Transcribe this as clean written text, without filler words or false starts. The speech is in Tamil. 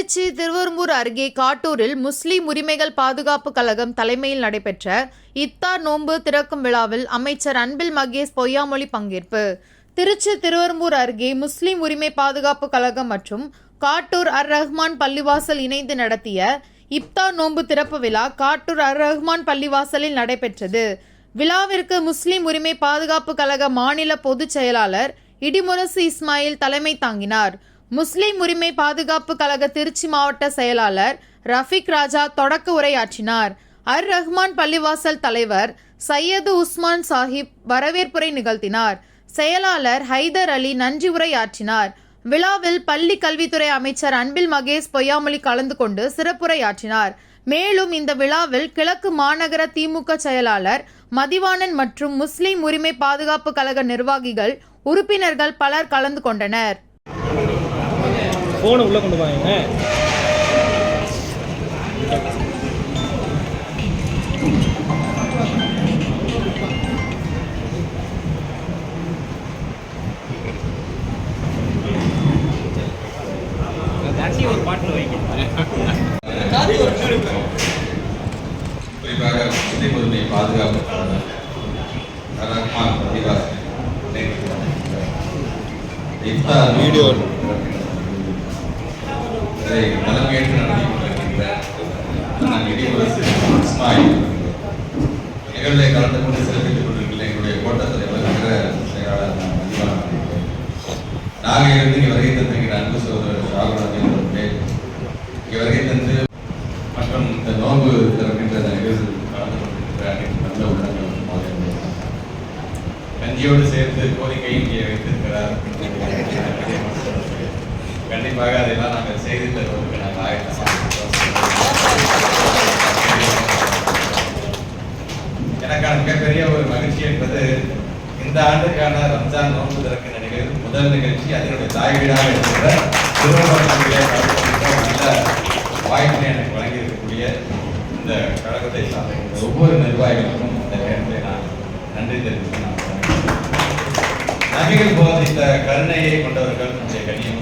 திருச்சி திருவெரும்பூர் அருகே காட்டூரில் முஸ்லிம் உரிமைகள் பாதுகாப்பு கழகம் தலைமையில் நடைபெற்ற இஃப்தார் நோன்பு திறக்கும் விழாவில் அமைச்சர் அன்பில் மகேஷ் பொய்யாமொழி பங்கேற்பு. திருச்சி திருவெரும்பூர் அருகே முஸ்லிம் உரிமை பாதுகாப்பு கழகம் மற்றும் காட்டூர் அர் ரஹ்மான் பள்ளிவாசல் இணைந்து நடத்திய இஃப்தார் நோன்பு திறப்பு விழா காட்டூர் அர் ரஹ்மான் பள்ளிவாசலில் நடைபெற்றது. விழாவிற்கு முஸ்லிம் உரிமை பாதுகாப்பு கழக மாநில பொதுச் செயலாளர் இடிமுரசு இஸ்மாயில் தலைமை தாங்கினார். முஸ்லிம் உரிமை பாதுகாப்பு கழக திருச்சி மாவட்ட செயலாளர் ரஃபீக் ராஜா தொடக்க உரையாற்றினார். அர் ரஹ்மான் பள்ளிவாசல் தலைவர் சையது உஸ்மான் சாஹிப் வரவேற்புரை நிகழ்த்தினார். செயலாளர் ஹைதர் அலி நன்றி உரையாற்றினார். விழாவில் பள்ளி கல்வித்துறை அமைச்சர் அன்பில் மகேஷ் பொய்யாமொழி கலந்து கொண்டு சிறப்புரையாற்றினார். மேலும் இந்த விழாவில் கிழக்கு மாநகர திமுக செயலாளர் மதிவாணன் மற்றும் முஸ்லிம் உரிமை பாதுகாப்பு கழக நிர்வாகிகள் உறுப்பினர்கள் பலர் கலந்து கொண்டனர். போனை உள்ள கொண்டு போங்க. ஒரு பாட்டில் வைங்க. குறிப்பாக முஸ்லிம் உரிமை பாதுகாப்பு வீடியோ தலைமையேற்று நடத்தி கொண்டிருக்கின்ற நிகழ்வை கலந்து கொண்டு சிறப்பித்துக் கொண்டிருக்கின்ற எங்களுடைய கோட்ட தலைவர் செயலாளர் நாகையிலிருந்து இங்கே வருகை தந்திருக்கிற அன்பு சகோதரர் ராகுல் அவர்களே, இங்கே வருகை தந்து மற்றும் இந்த நோன்பு திறக்கின்ற நிகழ்வு கலந்து கொண்டிருக்கின்ற அனைத்து நல்ல உள்ளங்கள் கஞ்சியோடு சேர்த்து கோரிக்கையும் இங்கே வைத்திருக்கிறார். கண்டிப்பாக அதெல்லாம் நாங்கள் செய்து தருவதற்கு நாங்கள் ஆயத்தமாக. எனக்கான மிகப்பெரிய ஒரு மகிழ்ச்சி என்பது இந்த ஆண்டுக்கான ரம்ஜான் நோன்பு திறக்கின்ற நிகழ்வு முதல் நிகழ்ச்சி. அதனுடைய தாய் வீடாக இருக்கிற திருவண்ணாமலையிலே நல்ல வாய்ப்பினை எனக்கு வழங்கியிருக்கக்கூடிய இந்த கழகத்தை சார்ந்த ஒவ்வொரு நிர்வாகிகளுக்கும் இந்த நேரத்தில் நான் நன்றி தெரிவித்து நகைகள் போதித்த கருணையை கொண்டவர்கள் நம்முடைய கண்ணியம்